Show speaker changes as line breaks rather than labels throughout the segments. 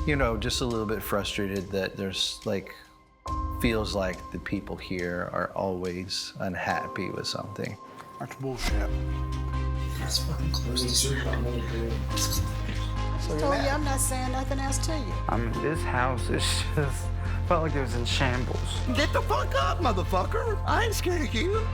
You know, just a little bit frustrated that there's like, feels like the people here are always unhappy with something.
That's bullshit.
That's fucking close to super.
So told you I'm not saying nothing else to you.
I mean, this house is just felt like it was in shambles.
Get the fuck up, motherfucker. I ain't scared of you.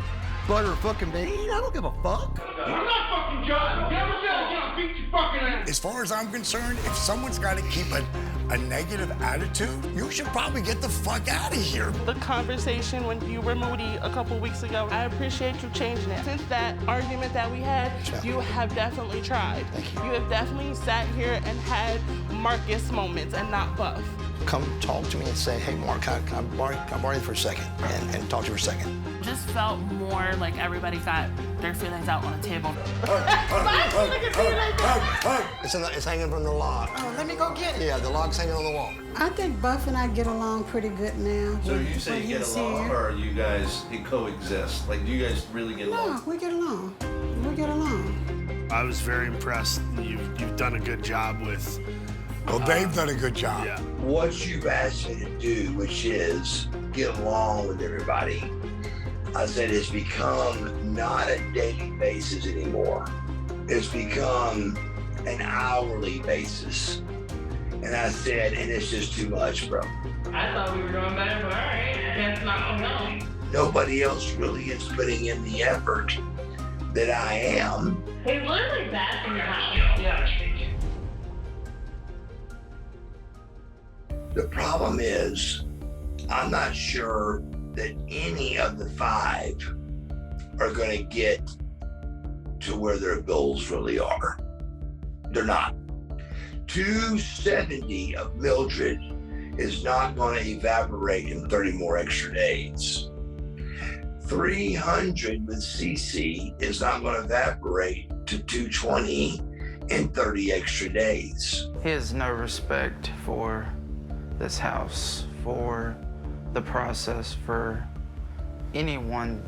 Butter a fucking bean. I don't give a fuck.
I'm not fucking John. Never said I'll beat your fucking ass.
As far as I'm concerned, if someone's got to keep a negative attitude, you should probably get the fuck out of here.
The conversation when you were moody a couple weeks ago, I appreciate you changing it. Since that argument that we had, you have definitely tried.
Thank you.
You have definitely sat here and had Marcus moments and not Buff.
Come talk to me and say, hey, Mark, can I borrow you for a second? And talk to you for a second.
Just felt more like everybody got their feelings out on the table.
It's hanging from the log.
Oh, let me go get it.
Yeah, the log's hanging on the wall.
I think Buff and I get along pretty good now.
So you say you get along, or you guys coexist? Like, do you guys really get along?
No, we get along. We get along.
I was very impressed. You've done a good job with. Well, they've done a good job.
Yeah. What you've asked me to do, which is get along with everybody, I said it's become not a daily basis anymore. It's become an hourly basis. And I said, and it's just too much, bro.
I thought we were doing better, but all right, that's not no.
Nobody else really is putting in the effort that I am.
He's literally back in your house. Yeah.
The problem is, I'm not sure that any of the 5 are going to get to where their goals really are. They're not. 270 of Mildred is not going to evaporate in 30 more extra days. 300 with Cece is not going to evaporate to 220 in 30 extra days.
He has no respect for this house, for the process, for anyone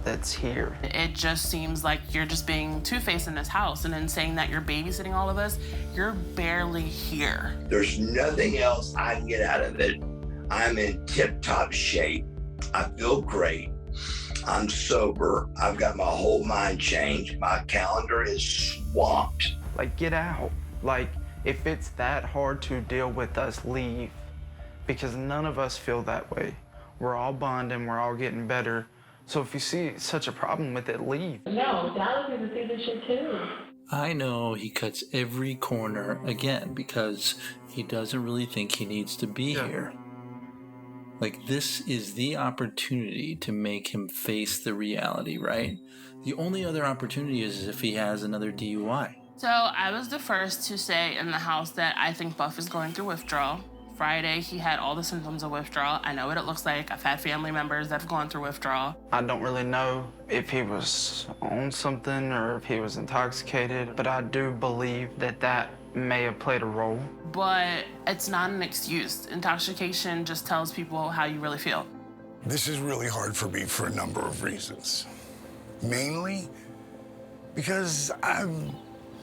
that's here.
It just seems like you're just being two-faced in this house, and then saying that you're babysitting all of us. You're barely here.
There's nothing else I can get out of it. I'm in tip-top shape. I feel great. I'm sober. I've got my whole mind changed. My calendar is swamped.
Like, get out. Like, if it's that hard to deal with us, leave. Because none of us feel that way. We're all bonding, we're all getting better. So if you see such a problem with it, leave.
No, Dallas needs to see this shit too.
I know he cuts every corner again because he doesn't really think he needs to be here. Like, this is the opportunity to make him face the reality, right? The only other opportunity is if he has another DUI.
So I was the first to say in the house that I think Buff is going through withdrawal. Friday, he had all the symptoms of withdrawal. I know what it looks like. I've had family members that have gone through withdrawal.
I don't really know if he was on something or if he was intoxicated, but I do believe that may have played a role.
But it's not an excuse. Intoxication just tells people how you really feel.
This is really hard for me for a number of reasons. Mainly because I've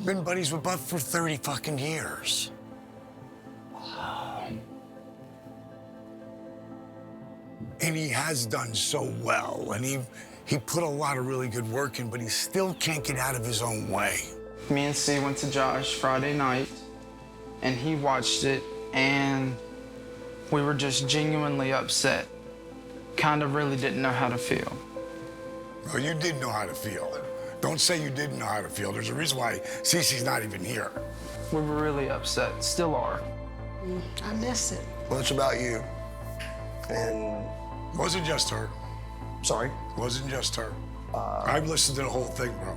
been buddies with Buff for 30 fucking years. And he has done so well, and he put a lot of really good work in, but he still can't get out of his own way.
Me and C went to Josh Friday night, and he watched it, and we were just genuinely upset. Kind of really didn't know how to feel.
Well, you did know how to feel. Don't say you didn't know how to feel. There's a reason why Cece's not even here.
We were really upset, still are.
I miss it.
Well, it's about you. And
wasn't just her.
Sorry?
Wasn't just her. I've listened to the whole thing, bro.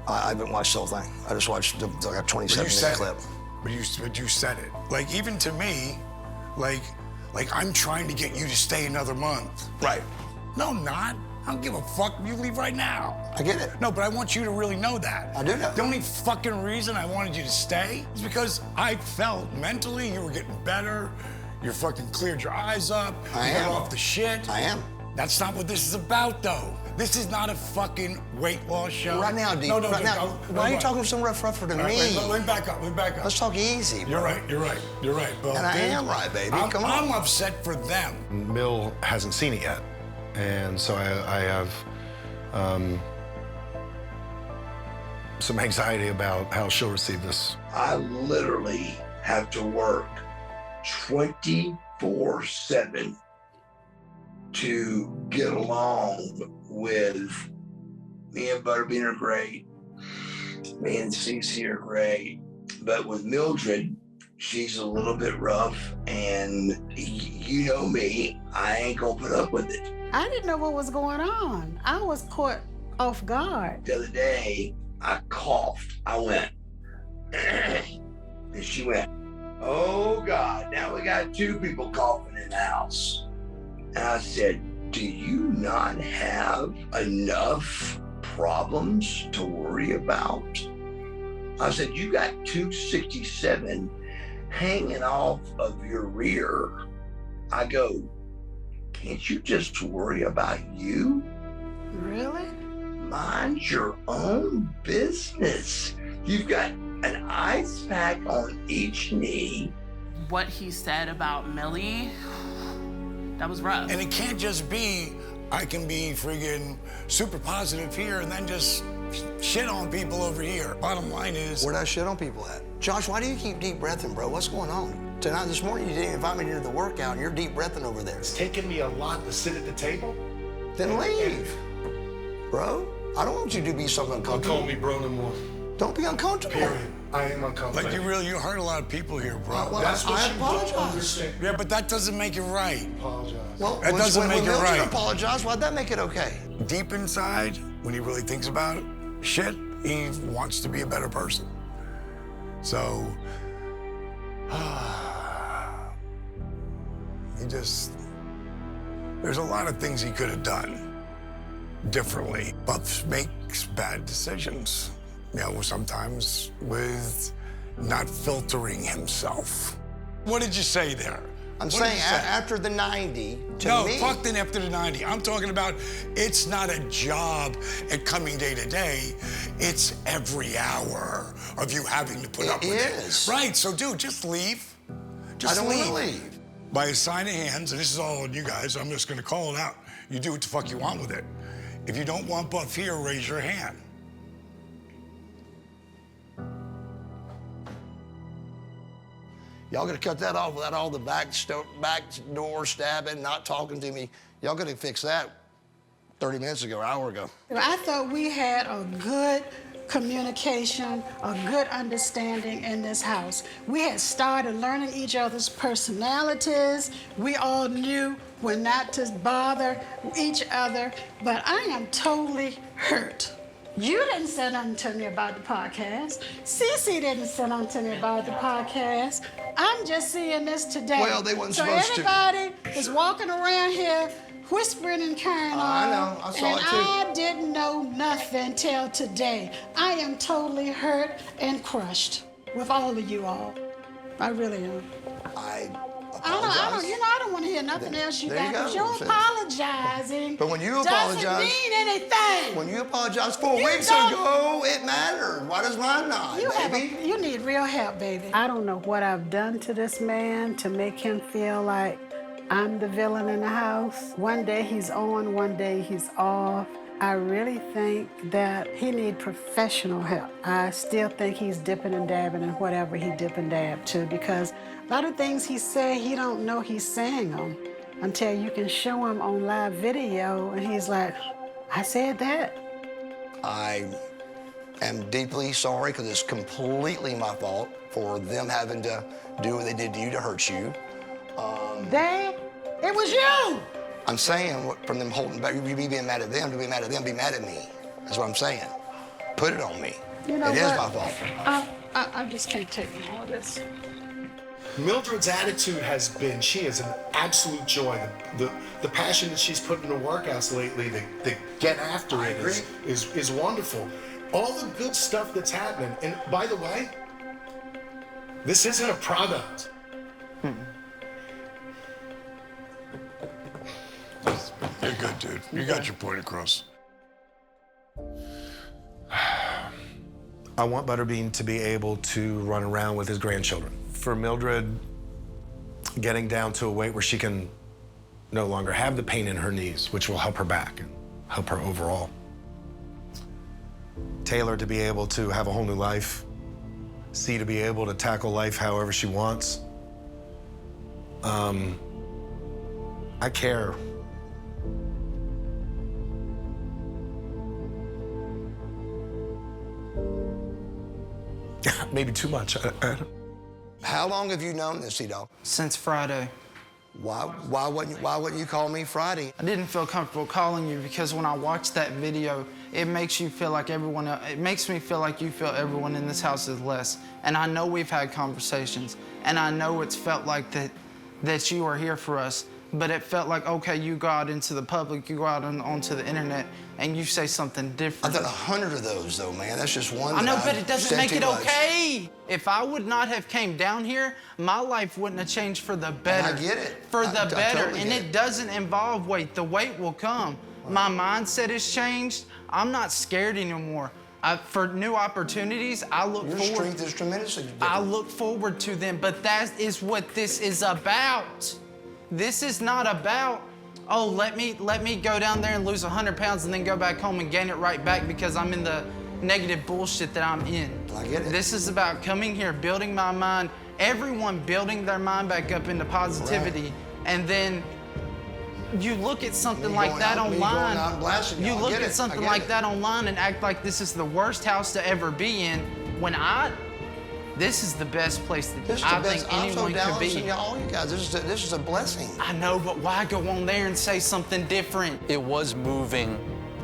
I haven't watched the whole thing. I just watched the 27-minute clip.
But you said it. Like, even to me, like I'm trying to get you to stay another month.
Right.
No, I'm not. I don't give a fuck if you leave right now.
I get it.
No, but I want you to really know that.
I do know.
The only fucking reason I wanted you to stay is because I felt mentally you were getting better. You fucking cleared your eyes up.
I
You
am.
got off the shit.
I am.
That's not what this is about, though. This is not a fucking weight loss show.
Right now, D.
No,
right now. Why are you talking so rougher than me?
Let me back up.
Let's talk easy, bro.
You're right. Well,
and I am right, baby. Come on.
I'm upset for them.
Mill hasn't seen it yet, and so I have some anxiety about how she'll receive this.
I literally have to work 24/7 to get along with me and Butterbean are great. Me and Cece are great. But with Mildred, she's a little bit rough, and you know me, I ain't gonna put up with it.
I didn't know what was going on. I was caught off guard.
The other day, I coughed. I went, and she went, oh God, now we got 2 people coughing in the house. And I said, do you not have enough problems to worry about? I said, you got 267 hanging off of your rear. I go, can't you just worry about you?
Really?
Mind your own business. You've got an ice pack on each knee.
What he said about Millie, that was rough.
And it can't just be, I can be friggin' super positive here and then just shit on people over here. Bottom line is...
Where'd I shit on people at? Josh, why do you keep deep breathing, bro? What's going on? Tonight, this morning, you didn't invite me into the workout, and you're deep breathing over there.
It's taken me a lot to sit at the table.
Then leave. Bro, I don't want you to be something uncomfortable.
Don't call me bro no more.
Don't be uncomfortable.
Period. I am uncomfortable.
Like, you hurt a lot of people here, bro.
Well,
That's what
I
you
apologize.
don't understand.
Yeah, but that doesn't make it right.
Apologize.
Well,
That doesn't make it
Mildred
right.
apologize, why'd that make it okay?
Deep inside, when he really thinks about it, shit, he wants to be a better person. So, there's a lot of things he could have done differently. Buff makes bad decisions, sometimes with not filtering himself. What did you say there?
I'm
What
saying
did you say?
after the 90, to
No,
me...
fuck the after the 90. I'm talking about it's not a job at coming day to day. It's every hour of you having to put up with it.
It is.
Right, so dude, just leave. Just
I don't want to leave.
By a sign of hands, and this is all on you guys, I'm just gonna call it out. You do what the fuck you want with it. If you don't want Buff here, raise your hand.
Y'all gotta cut that off without all the back door stabbing, not talking to me. Y'all gotta fix that 30 minutes ago, an hour ago.
I thought we had a good communication, a good understanding in this house. We had started learning each other's personalities. We all knew when not to bother each other, but I am totally hurt. You didn't say nothing to me about the podcast. Cece didn't say nothing to me about the podcast. I'm just seeing this today.
Well, they wasn't supposed to.
So everybody is walking around here whispering and carrying on.
I know, I saw it too.
And I didn't know nothing till today. I am totally hurt and crushed with all of you all. I really am.
I
I don't want to hear nothing else you
There you
got.
go.
You're apologizing.
But when you
doesn't
apologize-
mean anything.
When you apologized 4
You
weeks
don't-
ago, it mattered. Why does mine not, baby?
You need real help, baby. I don't know what I've done to this man to make him feel like I'm the villain in the house. One day he's on, one day he's off. I really think that he needs professional help. I still think he's dipping and dabbing in whatever he dip and dab to, because a lot of things he say, he don't know he's saying them until you can show him on live video and he's like, I said that.
I am deeply sorry because it's completely my fault for them having to do what they did to you to hurt you.
It was you.
I'm saying from them holding back, you being mad at them, to be mad at them, be mad at me. That's what I'm saying. Put it on me.
You know
it is
what?
my fault.
I just can't take all this.
Mildred's attitude has been, she is an absolute joy. The passion that she's put into workouts lately, the get after it is wonderful. All the good stuff that's happening. And by the way, this isn't a product.
You're good. You got your point across. I want Butterbean to be able to run around with his grandchildren. For Mildred, getting down to a weight where she can no longer have the pain in her knees, which will help her back and help her overall. Taylor to be able to have a whole new life. C to be able to tackle life however she wants. I care. Maybe too much.
How long have you known this, Dog?
Since Friday.
Why wouldn't you call me Friday?
I didn't feel comfortable calling you because when I watched that video, it makes you feel like everyone else, it makes me feel like you feel everyone in this house is less. And I know we've had conversations, and I know it's felt like that you are here for us, but it felt like, okay, you go out into the public, you go out onto the internet, and you say something different.
I've done 100 of those, though, man. That's just one.
I know, but it doesn't make it okay. If I would not have came down here, my life wouldn't have changed for the better.
And I get it.
For the better,
totally
and it doesn't involve weight. The weight will come. My mindset has changed. I'm not scared anymore. For new opportunities, I look forward.
Your strength is tremendously different.
I look forward to them, but that is what this is about. This is not about, oh, let me go down there and lose 100 pounds and then go back home and gain it right back because I'm in the negative bullshit that I'm in.
I get it.
This is about coming here, building my mind, everyone building their mind back up into positivity, right. And then you look at something like that online. You look at something like that online and act like this is the worst house to ever be in. When this is the best place that I think anyone could be.
All you guys, this is a blessing.
I know, but why go on there and say something different?
It was moving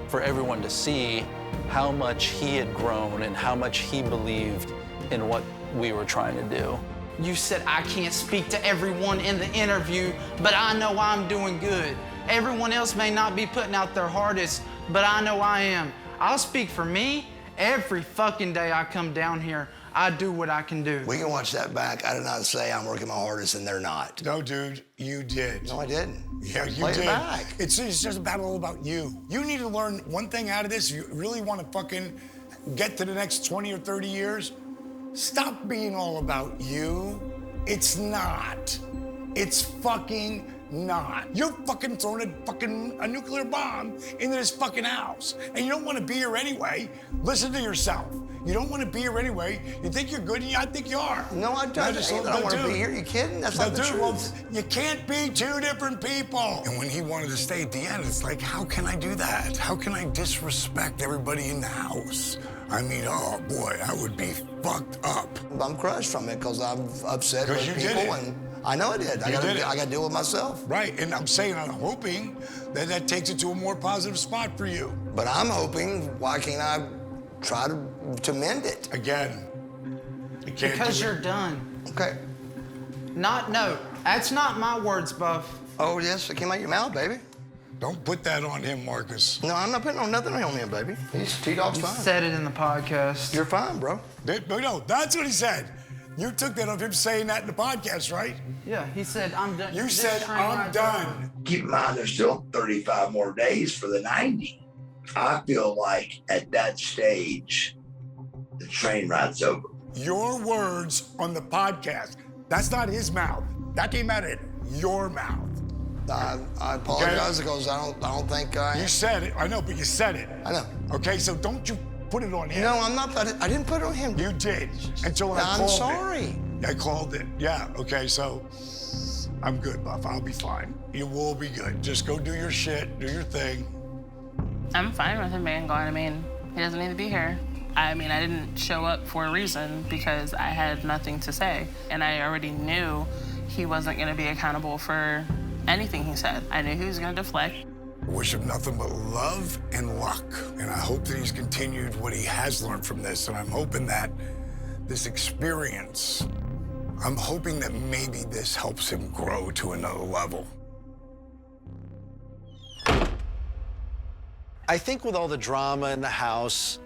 for everyone to see how much he had grown and how much he believed in what we were trying to do.
You said, I can't speak to everyone in the interview, but I know I'm doing good. Everyone else may not be putting out their hardest, but I know I am. I'll speak for me. Every fucking day I come down here, I do what I can do.
We can watch that back. I did not say I'm working my hardest and they're not.
No, dude, you did.
No, I didn't.
Yeah, you
Play
did.
It back.
It's just all about you. You need to learn one thing out of this. If you really want to fucking get to the next 20 or 30 years, stop being all about you. It's not. It's fucking not. You're fucking throwing a nuclear bomb into this fucking house. And you don't want to be here anyway. Listen to yourself. You don't want to be here anyway. You think you're good, and I think you are.
No, I don't. I don't want to be here. You kidding? That's not the truth.
Well, you can't be two different people. And when he wanted to stay at the end, it's like, how can I do that? How can I disrespect everybody in the house? I mean, oh boy, I would be fucked up.
I'm crushed from it because I've upset with people, and I know I did. I got to deal with myself.
Right, and I'm saying, I'm hoping that takes it to a more positive spot for you.
But I'm hoping, why can't I try to mend it?
Again, you can't
because you're done.
Okay.
No, that's not my words, Buff.
Oh, yes, it came out your mouth, baby.
Don't put that on him, Marcus.
No, I'm not putting nothing on him, baby. T-Dog's fine.
You said it in the podcast.
You're fine, bro.
No, that's what he said. You took that of him saying that in the podcast, right?
Yeah, he said, I'm done.
You said, I'm done.
Keep in mind, there's still 35 more days for the 90. I feel like at that stage, the train ride's over.
Your words on the podcast. That's not his mouth. That came out of your mouth.
I apologize because I don't think I.
You said it. I know, but you said it.
I know.
Okay, so don't you put it on him.
No, I'm not. I didn't put it on him.
You did. Until I called it.
I'm sorry.
I called it. Yeah. Okay. So I'm good, Buff. I'll be fine. You will be good. Just go do your shit. Do your thing.
I'm fine with him being gone. I mean, he doesn't need to be here. I mean, I didn't show up for a reason because I had nothing to say. And I already knew he wasn't going to be accountable for anything he said. I knew he was going to deflect.
I wish him nothing but love and luck. And I hope that he's continued what he has learned from this. And I'm hoping that this experience, I'm hoping that maybe this helps him grow to another level.
I think with all the drama in the house,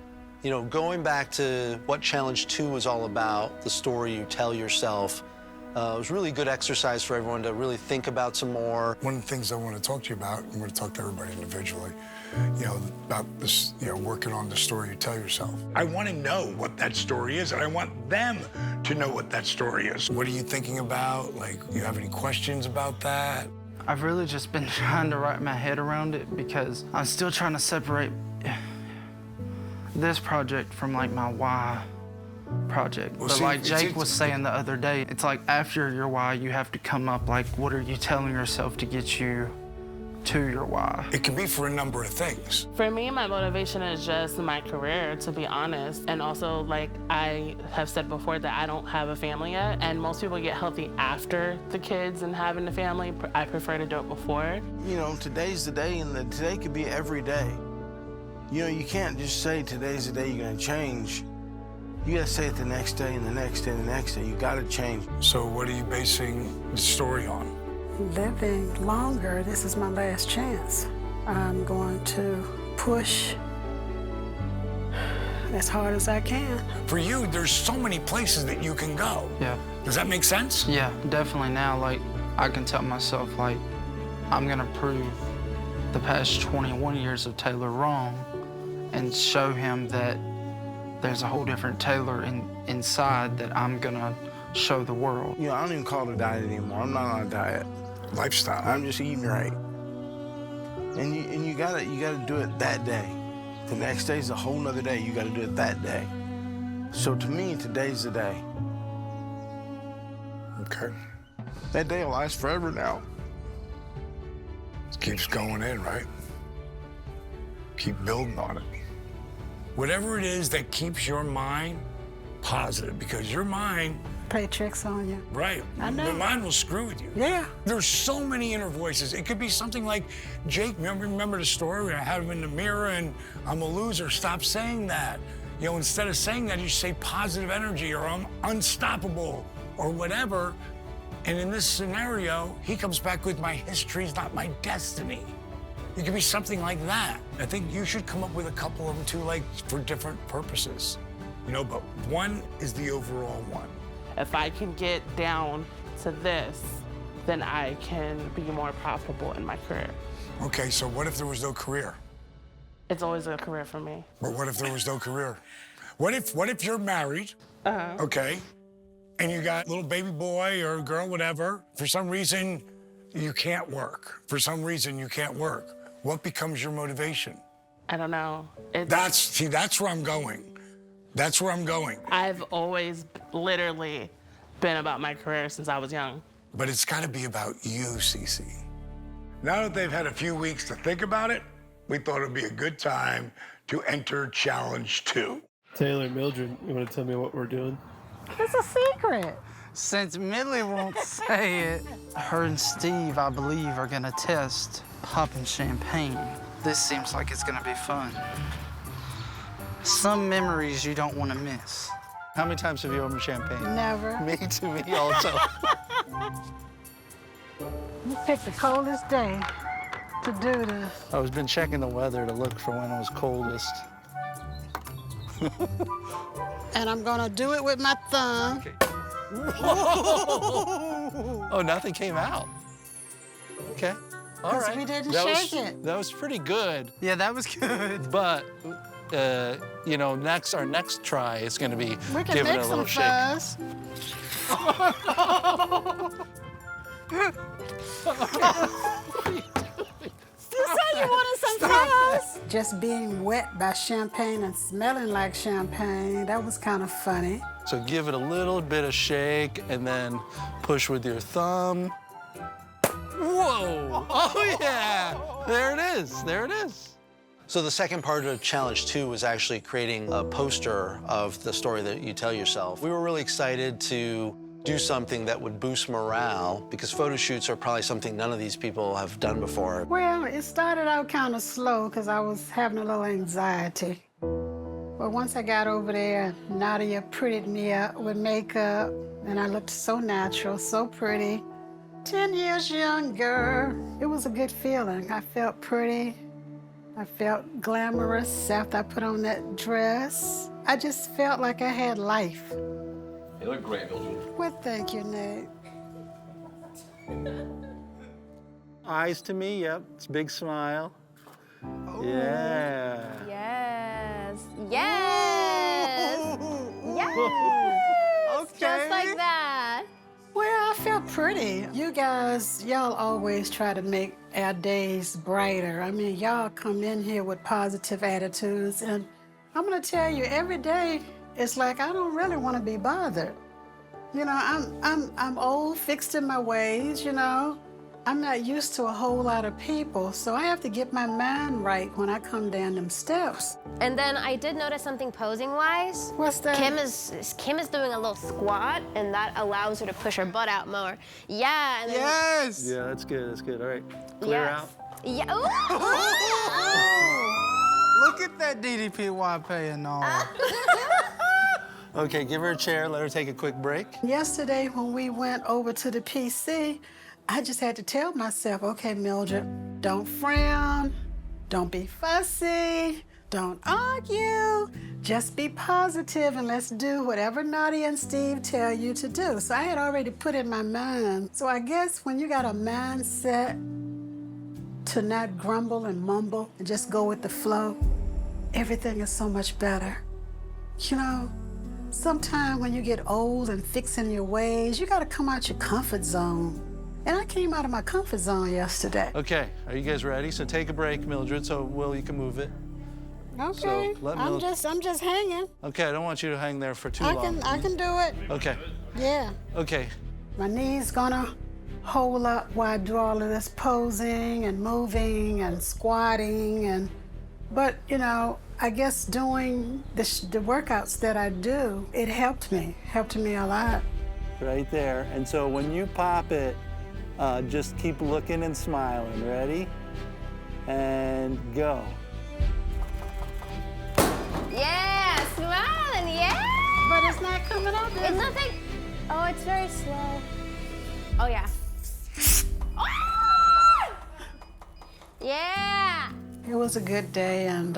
you know, going back to what Challenge 2 was all about, the story you tell yourself, It was really good exercise for everyone to really think about some more.
One of the things I want to talk to you about, I'm going to talk to everybody individually, about this, working on the story you tell yourself. I want to know what that story is, and I want them to know what that story is. What are you thinking about? Like, you have any questions about that?
I've really just been trying to wrap my head around it because I'm still trying to separate this project from, like, my why project.
Well,
but
see,
like Jake was saying the other day, it's like after your why, you have to come up, like, what are you telling yourself to get you to your why?
It can be for a number of things.
For me, my motivation is just my career, to be honest. And also, like I have said before, that I don't have a family yet. And most people get healthy after the kids and having a family. I prefer to do it before.
Today's the day, and today could be every day. You can't just say today's the day you're gonna change. You gotta say it the next day and the next day and the next day. You gotta change.
So what are you basing the story on?
Living longer, this is my last chance. I'm going to push as hard as I can.
For you, there's so many places that you can go.
Yeah.
Does that make sense?
Yeah, definitely. Now, like, I can tell myself, like, I'm gonna prove the past 21 years of Taylor wrong and show him that there's a whole different Taylor inside that I'm gonna show the world.
I don't even call it a diet anymore. I'm not on a diet.
Lifestyle.
I'm just eating right. And you gotta do it that day. The next day's a whole nother day. You gotta do it that day. So to me, today's the day.
Okay.
That day will last forever now.
It keeps going in, right? Keep building on it. Whatever it is that keeps your mind positive, because your mind...
Play tricks on you.
Right.
I know.
Your mind will screw with you.
Yeah.
There's so many inner voices. It could be something like, Jake, remember the story where I had him in the mirror and I'm a loser? Stop saying that. Instead of saying that, you say positive energy or I'm unstoppable or whatever. And in this scenario, he comes back with my history's not my destiny. It could be something like that. I think you should come up with a couple of them too, like for different purposes. But one is the overall one.
If I can get down to this, then I can be more profitable in my career.
Okay, so what if there was no career?
It's always a career for me.
But what if there was no career? What if you're married, okay, and you got a little baby boy or girl, whatever, for some reason you can't work. For some reason you can't work. What becomes your motivation?
I don't know.
That's where I'm going. That's where I'm going.
I've always literally been about my career since I was young.
But it's got to be about you, Cece. Now that they've had a few weeks to think about it, we thought it would be a good time to enter Challenge 2.
Taylor, Mildred, you want to tell me what we're doing?
It's a secret.
Since Millie won't say it, her and Steve, I believe, are gonna test popping champagne. This seems like it's gonna be fun. Some memories you don't want to miss.
How many times have you opened champagne?
Never.
Me too, me also.
You picked the coldest day to do this.
I've been checking the weather to look for when it was coldest.
And I'm gonna do it with my thumb.
Okay. Oh, nothing came out. Okay. All right.
We didn't shake it.
That was pretty good.
Yeah, that was good.
But, our next try is going to be
We can
giving
make
it a little
some fuzz. You said you wanted some fuzz. Just being wet by champagne and smelling like champagne, that was kind of funny.
So give it a little bit of shake and then push with your thumb. Whoa! Oh, yeah! There it is. There it is. So the second part of Challenge 2 was actually creating a poster of the story that you tell yourself. We were really excited to do something that would boost morale because photo shoots are probably something none of these people have done before.
Well, it started out kind of slow because I was having a little anxiety. But once I got over there, Nadia prettied me up with makeup, and I looked so natural, so pretty. 10 years younger. It was a good feeling. I felt pretty. I felt glamorous after I put on that dress. I just felt like I had life.
You look great, Mildred.
Well, thank you, Nate.
eyes to me. Yep, it's a big smile. Yeah.
Yes. Yes. Yes.
Okay.
Just like that.
Well, I feel pretty. You guys, y'all always try to make our days brighter. I mean, y'all come in here with positive attitudes, and I'm gonna tell you, every day, it's like I don't really want to be bothered. You know, I'm old, fixed in my ways, you know. I'm not used to a whole lot of people, so I have to get my mind right when I come down them steps.
And then I did notice something posing-wise.
What's that?
Kim is doing a little squat, and that allows her to push her butt out more. Yeah. And then,
Yes.
Yeah, that's good. That's good. All right. Clear
yes.
out.
Yeah. Ooh.
Look at that DDPYOGA and all.
Okay, give her a chair, let her take a quick break.
Yesterday, when we went over to the PC, I just had to tell myself, okay, Mildred, don't frown, don't be fussy, don't argue, just be positive and let's do whatever Nadia and Steve tell you to do. So I had already put in my mind. So I guess when you got a mindset to not grumble and mumble and just go with the flow, everything is so much better. You know, sometimes when you get old and fixing your ways, you gotta come out your comfort zone. And I came out of my comfort zone yesterday.
Okay, are you guys ready? So take a break, Mildred, so Will, you can move it.
Okay,
So let
I'm just hanging.
Okay, I don't want you to hang there for too long.
I can do it.
Okay,
Yeah.
okay.
My knees gonna hold up while I do all of this posing and moving and squatting but you know, I guess doing the workouts that I do, it helped me a lot.
Right there. And so when you pop it, just keep looking and smiling. Ready? And go.
Yeah, smiling, yeah.
But it's not coming up.
It's nothing. Oh, it's very slow. Oh, yeah. Oh! Yeah.
It was a good day, and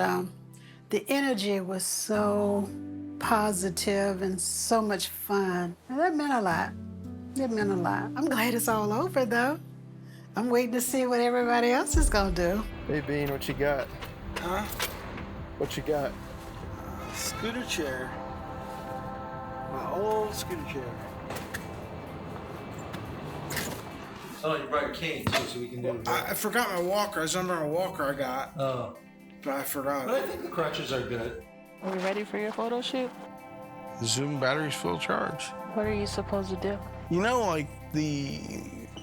the energy was so positive and so much fun. And that meant a lot. It meant a lot. I'm glad it's all over, though. I'm waiting to see what everybody else is gonna do.
Hey, Bean, what you got?
Huh?
What you got?
Scooter chair. My old scooter chair.
Oh, you brought your cane too, so we can do it.
I forgot my walker. I was under a walker I got.
Oh.
But I forgot.
But I think the crutches are good.
Are we ready for your photo shoot?
Zoom battery's full charge.
What are you supposed to do?
You know, like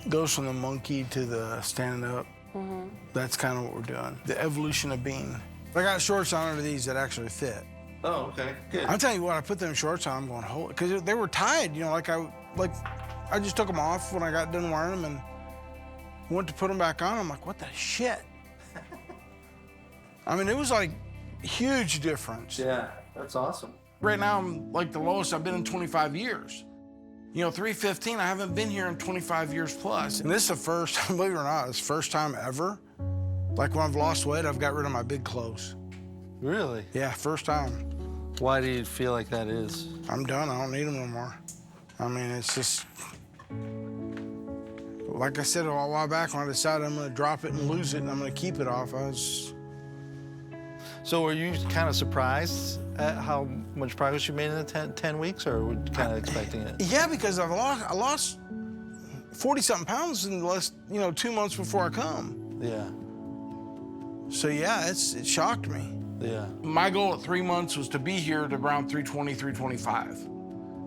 goes from the monkey to the standing up.
Mm-hmm.
That's kind of what we're doing. The evolution of being. I got shorts on under these that actually fit.
Oh, okay, good.
I'll tell you what, I put them shorts on, I'm going, holy, because they were tied, you know, I just took them off when I got done wearing them and went to put them back on. I'm like, what the shit? I mean, it was like huge difference.
Yeah, that's awesome.
Right now, I'm like the lowest I've been in 25 years. You know, 315, I haven't been here in 25 years plus. And this is the first, believe it or not, it's the first time ever. Like when I've lost weight, I've got rid of my big clothes.
Really?
Yeah, first time.
Why do you feel like that is?
I'm done, I don't need them no more. I mean, it's just, like I said a while back when I decided I'm gonna drop it and lose it and I'm gonna keep it off,
So were you kind of surprised at how much progress you made in the 10 weeks, or were you kind of expecting it?
Yeah, because I lost 40-something pounds in the last, 2 months before I come.
Yeah.
So yeah, it shocked me.
Yeah.
My goal at 3 months was to be here at around 320, 325.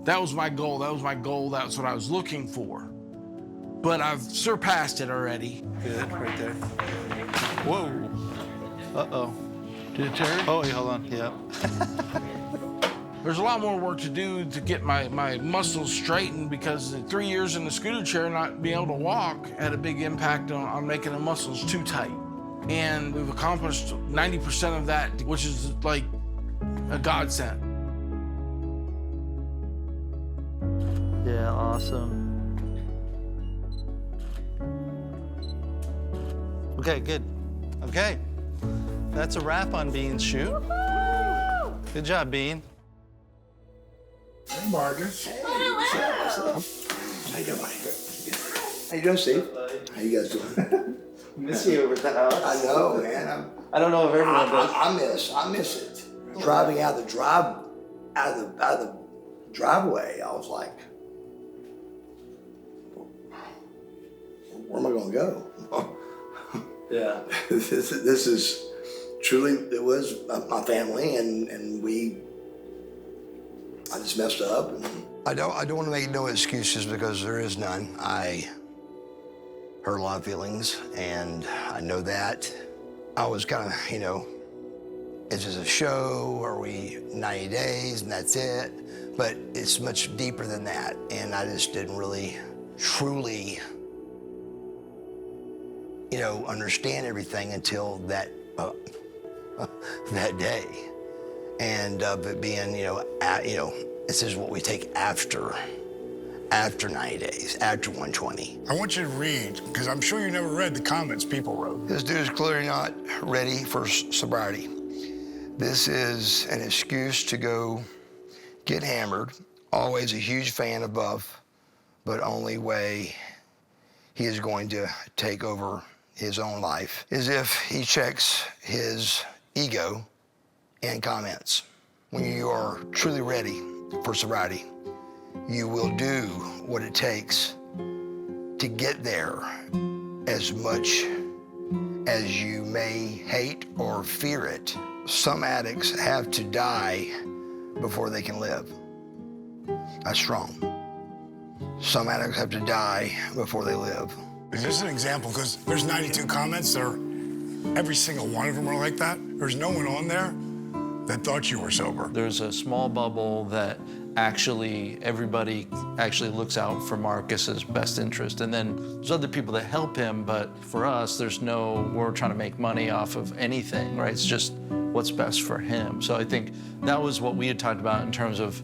That was my goal. That's what I was looking for. But I've surpassed it already.
Good, right there. Whoa. Uh-oh.
Did it tear?
Oh, hold on, yeah.
There's a lot more work to do to get my muscles straightened because 3 years in the scooter chair, not being able to walk, had a big impact on making the muscles too tight. And we've accomplished 90% of that, which is like a godsend.
Yeah, awesome.
Okay, good. Okay. That's a wrap on Bean's shoot. Good job, Bean.
Hey, Marcus.
How you doing, Steve? How you guys doing?
Miss you over at the house.
I know, man.
I don't know if everyone does.
I miss it. Driving out of the driveway, I was like, where am I going to go?
Yeah.
This is truly, it was my family, and I just messed up. And I don't want to make no excuses because there is none. I hurt a lot of feelings, and I know that. I was kind of, is this a show? Are we 90 days and that's it? But it's much deeper than that, and I just didn't really, truly, understand everything until that that day. And it being, this is what we take after 90 days, after 120.
I want you to read, because I'm sure you never read the comments people wrote.
This dude is clearly not ready for sobriety. This is an excuse to go get hammered. Always a huge fan of Buff, but only way he is going to take over his own life is if he checks his ego and comments. When you are truly ready for sobriety, you will do what it takes to get there, as much as you may hate or fear it. Some addicts have to die before they can live. That's strong. Some addicts have to die before they live.
Is this an example? Because there's 92 comments. Every single one of them are like that. There's no one on there that thought you were sober.
There's a small bubble that everybody actually looks out for Marcus's best interest. And then there's other people that help him, but for us, we're trying to make money off of anything, right? It's just what's best for him. So I think that was what we had talked about in terms of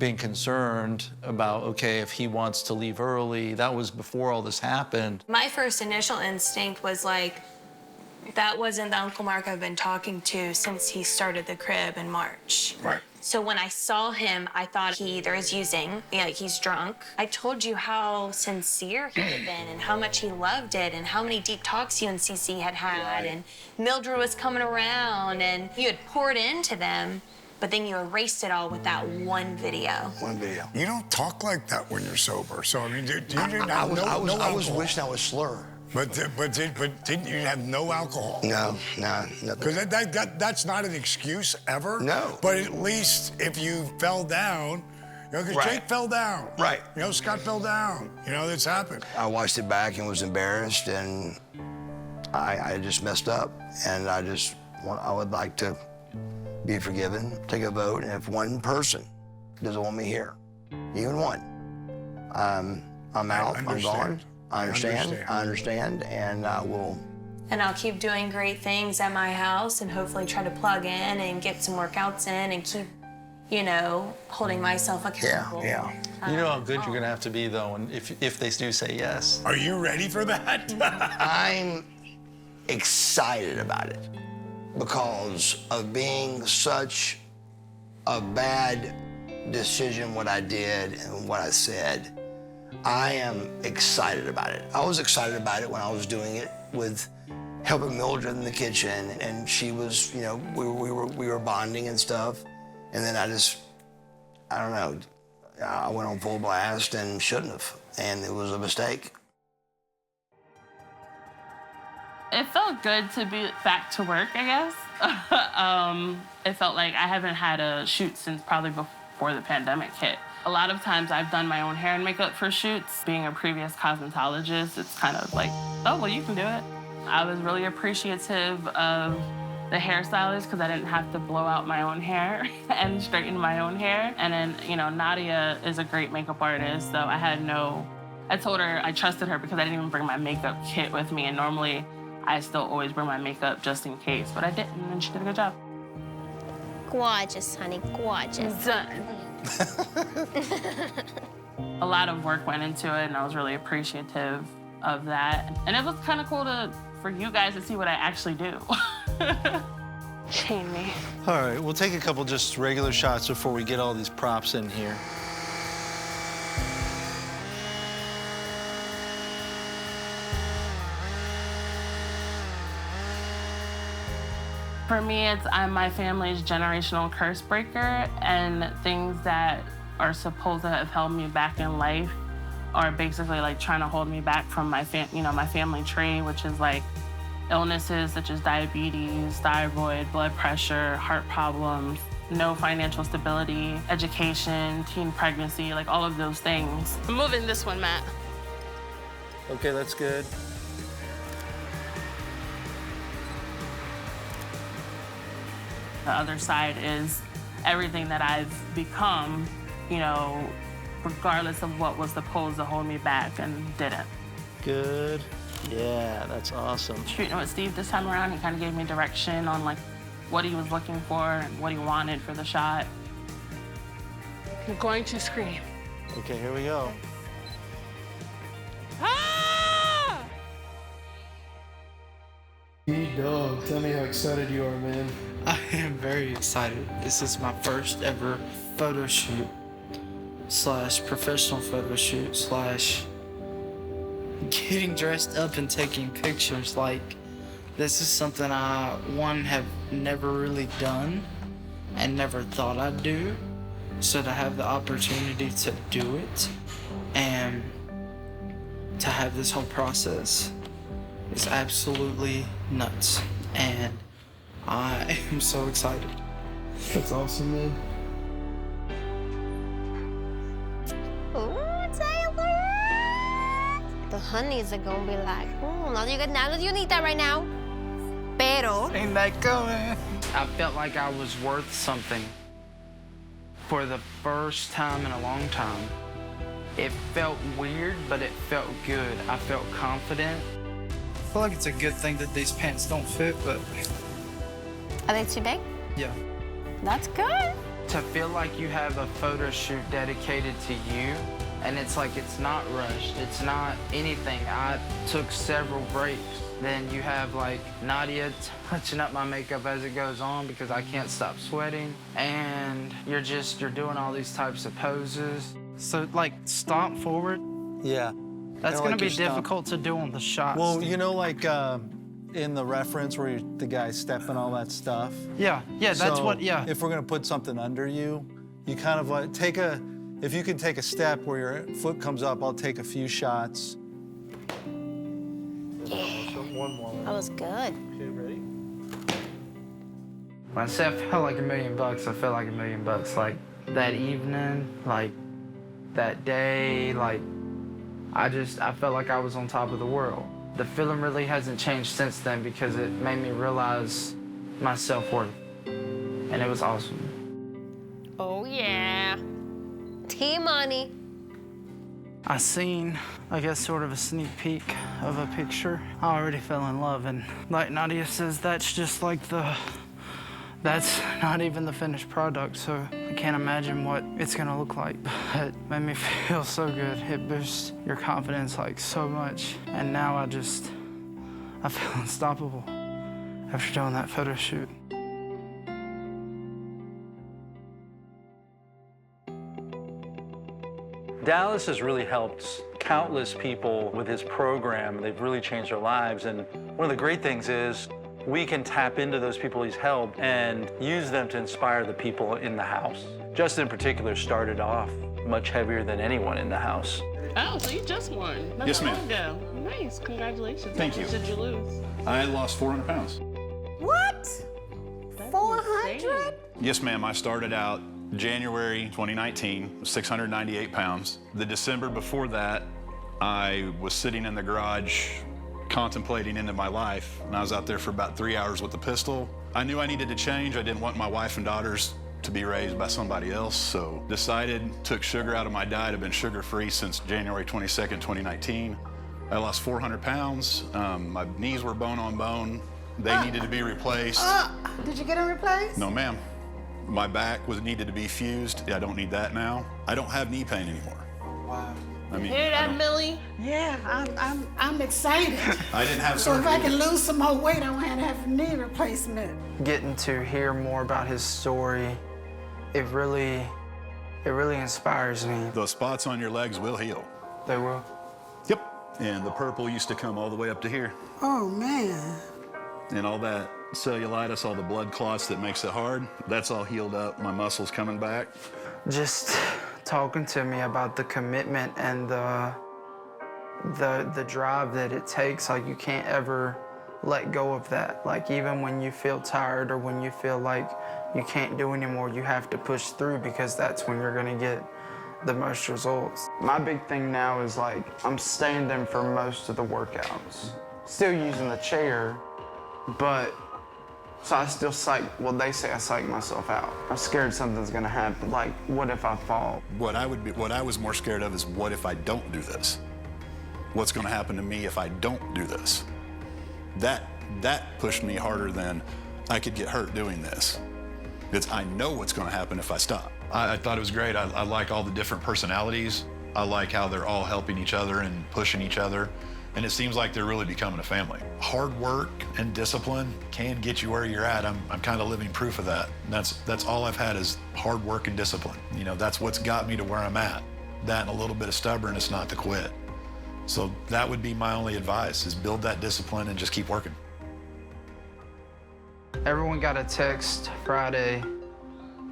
being concerned about, okay, if he wants to leave early. That was before all this happened.
My first initial instinct was like, that wasn't the Uncle Mark I've been talking to since he started the crib in March.
Right.
So when I saw him, I thought he either is using, he's drunk. I told you how sincere he had been and how much he loved it and how many deep talks you and CC had had, and Mildred was coming around and you had poured into them, but then you erased it all with that one video.
One video.
You don't talk like that when you're sober. So, I mean, you didn't have
I was wishing I was slur.
But didn't you have no alcohol?
No, nothing.
Because that's not an excuse ever.
No.
But at least if you fell down, because Jake fell down.
Right.
Scott fell down. That's happened.
I watched it back and was embarrassed, and I just messed up, and I would like to be forgiven, take a vote, and if one person doesn't want me here, even one, I'm out, I'm gone. I understand, and I will.
And I'll keep doing great things at my house and hopefully try to plug in and get some workouts in and keep, holding myself accountable.
Yeah.
You know how good you're gonna have to be though, if they do say yes.
Are you ready for that?
I'm excited about it because of being such a bad decision, what I did and what I said. I am excited about it. I was excited about it when I was doing it with helping Mildred in the kitchen, and she was, we were bonding and stuff. And then I don't know, I went on full blast and shouldn't have, and it was a mistake.
It felt good to be back to work, I guess. It felt like I haven't had a shoot since probably before the pandemic hit. A lot of times I've done my own hair and makeup for shoots. Being a previous cosmetologist, it's kind of like, oh, well, you can do it. I was really appreciative of the hairstylist because I didn't have to blow out my own hair and straighten my own hair. And then, Nadia is a great makeup artist, so I told her I trusted her because I didn't even bring my makeup kit with me. And normally I still always bring my makeup just in case, but I didn't, and she did a good job.
Gorgeous, honey, gorgeous.
Done. A lot of work went into it, and I was really appreciative of that. And it was kind of cool for you guys to see what I actually do. Chain me.
All right, we'll take a couple just regular shots before we get all these props in here.
For me, I'm my family's generational curse breaker, and things that are supposed to have held me back in life are basically like trying to hold me back from my family tree, which is like illnesses such as diabetes, thyroid, blood pressure, heart problems, no financial stability, education, teen pregnancy, like all of those things. I'm moving this one, Matt.
Okay, that's good.
The other side is everything that I've become, you know, regardless of what was supposed to hold me back and didn't.
Good. Yeah, that's awesome.
Shooting with Steve this time around, he kind of gave me direction on like what he was looking for and what he wanted for the shot. I'm going to scream.
Okay, here we go.
Ah!
Dog, tell me how excited you are, man.
I am very excited. This is my first ever photo shoot / professional photo shoot / getting dressed up and taking pictures. Like, this is something I, one, have never really done and never thought I'd do. So to have the opportunity to do it and to have this whole process is absolutely nuts. And I am so excited.
That's awesome, man.
Oh, Taylor! The honeys are gonna be like, now that you need that right now. Pero.
Ain't that going? I felt like I was worth something. For the first time in a long time, it felt weird, but it felt good. I felt confident. I feel like it's a good thing that these pants don't fit, but...
Are they too big?
Yeah.
That's good.
To feel like you have a photo shoot dedicated to you, and it's like it's not rushed, it's not anything. I took several breaks. Then you have like Nadia touching up my makeup as it goes on because I can't stop sweating. And you're doing all these types of poses. So like stomp forward.
Yeah.
That's gonna be difficult to do on the shots.
Well, you know, like in the reference where the guy's stepping all that stuff.
Yeah, that's what, yeah.
If we're gonna put something under you, you kind of like if you can take a step where your foot comes up, I'll take a few shots.
One more. That was good.
Okay, ready?
When I say I felt like $1 million, I felt like $1 million. Like that evening, like that day, like I felt like I was on top of the world. The feeling really hasn't changed since then because it made me realize my self-worth. And it was awesome.
Oh, yeah. T-Money.
I seen, I guess, sort of a sneak peek of a picture. I already fell in love, and like Nadia says, that's just like that's not even the finished product, so I can't imagine what it's gonna look like. It made me feel so good. It boosts your confidence like so much, and now I feel unstoppable after doing that photo shoot.
Dallas has really helped countless people with his program. They've really changed their lives. And one of the great things is we can tap into those people he's helped and use them to inspire the people in the house. Justin in particular started off much heavier than anyone in the house.
Oh, so you just won.
Yes, ma'am.
Ago. Nice, congratulations.
Thank
How much
you.
did you lose?
I lost 400 pounds.
What? 400?
Yes, ma'am. I started out January 2019, 698 pounds. The December before that, I was sitting in the garage contemplating into my life, and I was out there for about 3 hours with a pistol. I knew I needed to change. I didn't want my wife and daughters to be raised by somebody else, so took sugar out of my diet. I've been sugar-free since January 22nd, 2019. I lost 400 pounds. My knees were bone on bone. They needed to be replaced.
Did you get them replaced?
No, ma'am. My back needed to be fused. I don't need that now. I don't have knee pain anymore.
Wow.
I mean,
Hear that, Millie?
Yeah, I'm excited.
I didn't have
So if
surgery.
I can lose some more weight, I won't have a knee replacement.
Getting to hear more about his story, it really inspires me.
Those spots on your legs will heal.
They will?
Yep. And the purple used to come all the way up to here.
Oh, man.
and all that cellulitis, all the blood clots that makes it hard, that's all healed up. My muscles coming back.
Just talking to me about the commitment and the drive that it takes. Like, you can't ever let go of that. Like, even when you feel tired or when you feel like you can't do anymore, you have to push through, because that's when you're gonna get the most results. My big thing now is, like, I'm standing for most of the workouts. Still using the chair, but so I still they say I psych myself out. I'm scared something's gonna happen. Like, what if I fall?
What I was more scared of is, what if I don't do this? What's gonna happen to me if I don't do this? That pushed me harder than I could get hurt doing this. I know what's gonna happen if I stop. I thought it was great. I like all the different personalities. I like how they're all helping each other and pushing each other. And it seems like they're really becoming a family. Hard work and discipline can get you where you're at. I'm kind of living proof of that. And that's all I've had is hard work and discipline. You know, that's what's got me to where I'm at. That and a little bit of stubbornness not to quit. So that would be my only advice, is build that discipline and just keep working.
Everyone got a text Friday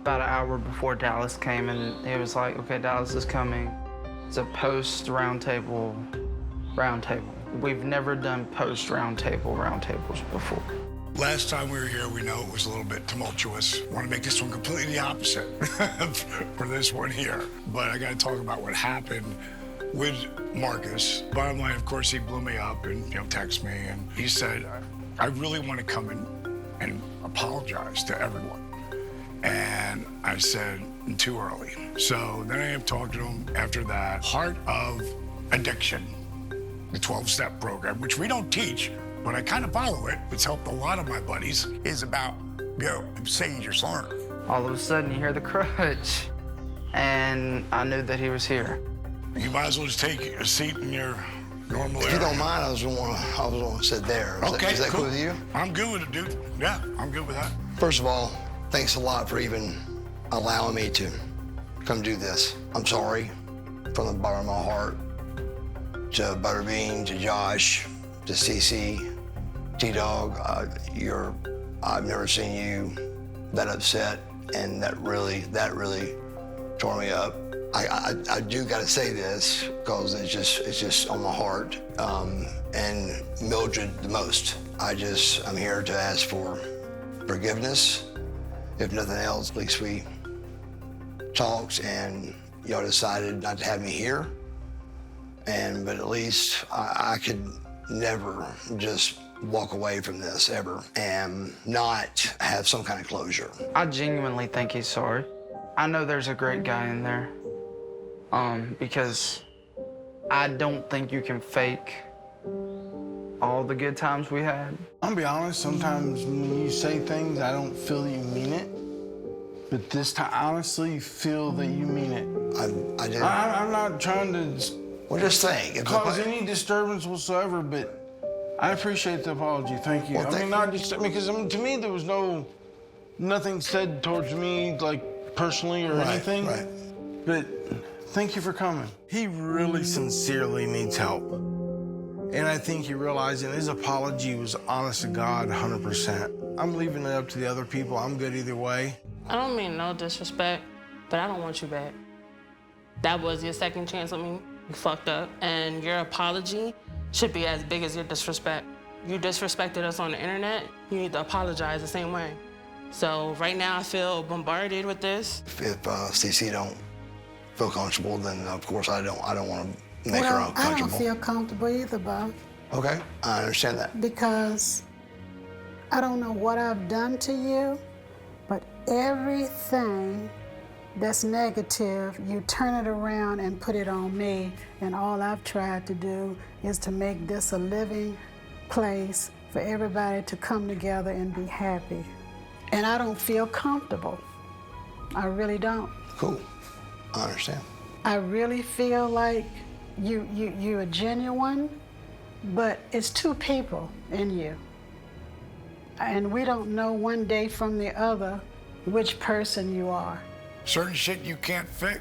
about an hour before Dallas came, and it was like, okay, Dallas is coming. It's a post roundtable. We've never done post roundtables before.
Last time we were here, we know it was a little bit tumultuous. I want to make this one completely the opposite for this one here. But I got to talk about what happened with Marcus. Bottom line, of course, he blew me up and texted me, and he said, I really want to come in and apologize to everyone. And I said, too early. So then I talked to him after that. Heart of Addiction, the 12-step program, which we don't teach, but I kind of follow it. It's helped a lot of my buddies, is about, saying you're sorry.
All of a sudden, you hear the crutch, and I knew that he was here.
You might as well just take a seat in your normal area.
If you don't mind, I was going to sit there. Is that cool with you?
I'm good with it, dude. Yeah, I'm good with that.
First of all, thanks a lot for even allowing me to come do this. I'm sorry from the bottom of my heart. To Butterbean, to Josh, to CC, T-Dog, I've never seen you that upset, and that really tore me up. I do gotta say this, because it's just on my heart, and Mildred the most. I'm here to ask for forgiveness. If nothing else, at least we talked and y'all decided not to have me here. But at least I could never just walk away from this ever and not have some kind of closure.
I genuinely think he's sorry. I know there's a great guy in there, because I don't think you can fake all the good times we had.
I'll be honest, sometimes when you say things, I don't feel that you mean it. But this time, I honestly feel that you mean it.
I do.
I'm not trying to
well, just think.
Cause any disturbance whatsoever, but I appreciate the apology. Thank you.
Well,
because to me there was nothing said towards me, like personally or anything.
Right.
But thank you for coming. He really sincerely needs help. And I think he realized, and his apology was honest to God, 100%. I'm leaving it up to the other people. I'm good either way.
I don't mean no disrespect, but I don't want you back. That was your second chance at me. You fucked up, and your apology should be as big as your disrespect. You disrespected us on the internet, you need to apologize the same way. So right now I feel bombarded with this.
If CC don't feel comfortable, then of course I don't want to make her uncomfortable.
I don't feel comfortable either, Bob.
Okay, I understand that.
Because I don't know what I've done to you, but everything that's negative, you turn it around and put it on me. And all I've tried to do is to make this a living place for everybody to come together and be happy. And I don't feel comfortable. I really don't.
Cool, I understand.
I really feel like you're genuine, but it's two people in you. And we don't know one day from the other which person you are.
Certain shit you can't fix.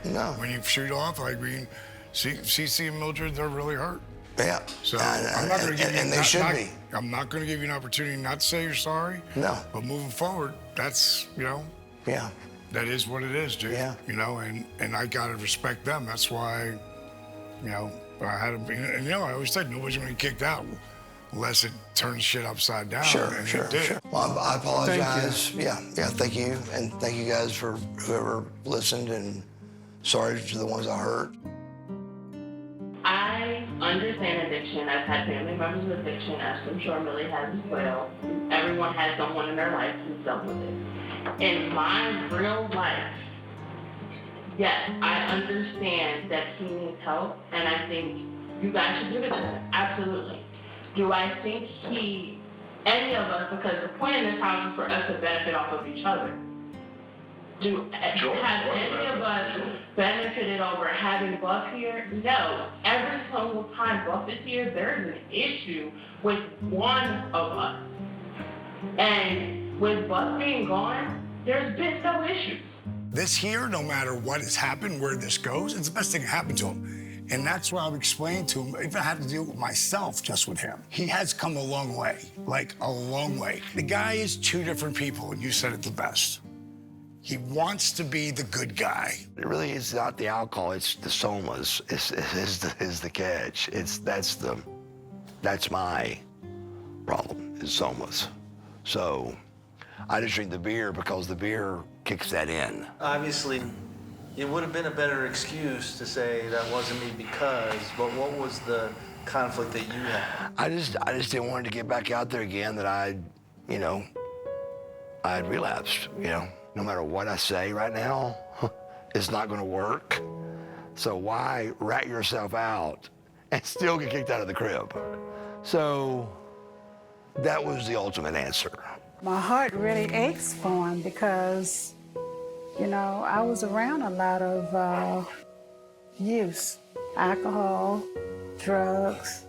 No.
When you shoot off, CC and Mildred, they're really hurt.
Yeah.
So I'm not going to give you.
And they should be.
I'm not going to give you an opportunity not to say you're sorry.
No.
But moving forward, that's
Yeah.
that is what it is, dude.
Yeah.
And I gotta respect them. That's why, I had to be. And I always said nobody's gonna get kicked out unless it turns shit upside down.
Sure.
It did.
Well, I apologize. Yeah. Thank you, and thank you guys for whoever listened, and sorry to the ones I hurt.
I understand addiction. I've had family members with addiction, as I'm sure Millie has as well. Everyone has someone in their life who's dealt with it. In my real life, yes, I understand that he needs help, and I think you guys should give it to him. Absolutely. Do I think any of us, because the point in this house is for us to benefit off of each other. Have any of us benefited over having Buff here? No. Every single time Buff is here, there's an issue with one of us. And with Buff being gone, there's been no issues.
This here, no matter what has happened, where this goes, it's the best thing that happened to him. And that's why I've explained to him, if I have to deal with myself just with him. He has come a long way, like a long way. The guy is two different people, and you said it the best. He wants to be the good guy.
It really is not the alcohol, it's the somas is the catch. That's my problem, is somas. So I just drink the beer because the beer kicks that in.
Obviously, it would have been a better excuse to say that wasn't me because, but what was the conflict that you had?
I just didn't want to get back out there again, that I'd relapsed, No matter what I say right now, it's not going to work. So why rat yourself out and still get kicked out of the crib? So that was the ultimate answer.
My heart really aches for him because, I was around a lot of use, alcohol, drugs,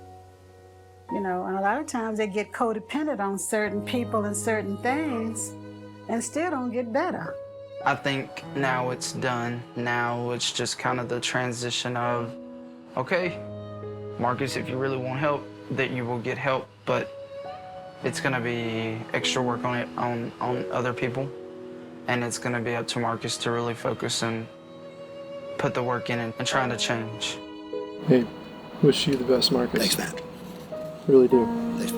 and a lot of times they get codependent on certain people and certain things and still don't get better.
I think now it's done. Now it's just kind of the transition of, okay, Marcus, if you really want help, that you will get help, but it's gonna be extra work on other people, and it's gonna be up to Marcus to really focus and put the work in and trying to change.
Hey, wish you the best, Marcus.
Thanks, man.
Really do.
Thanks,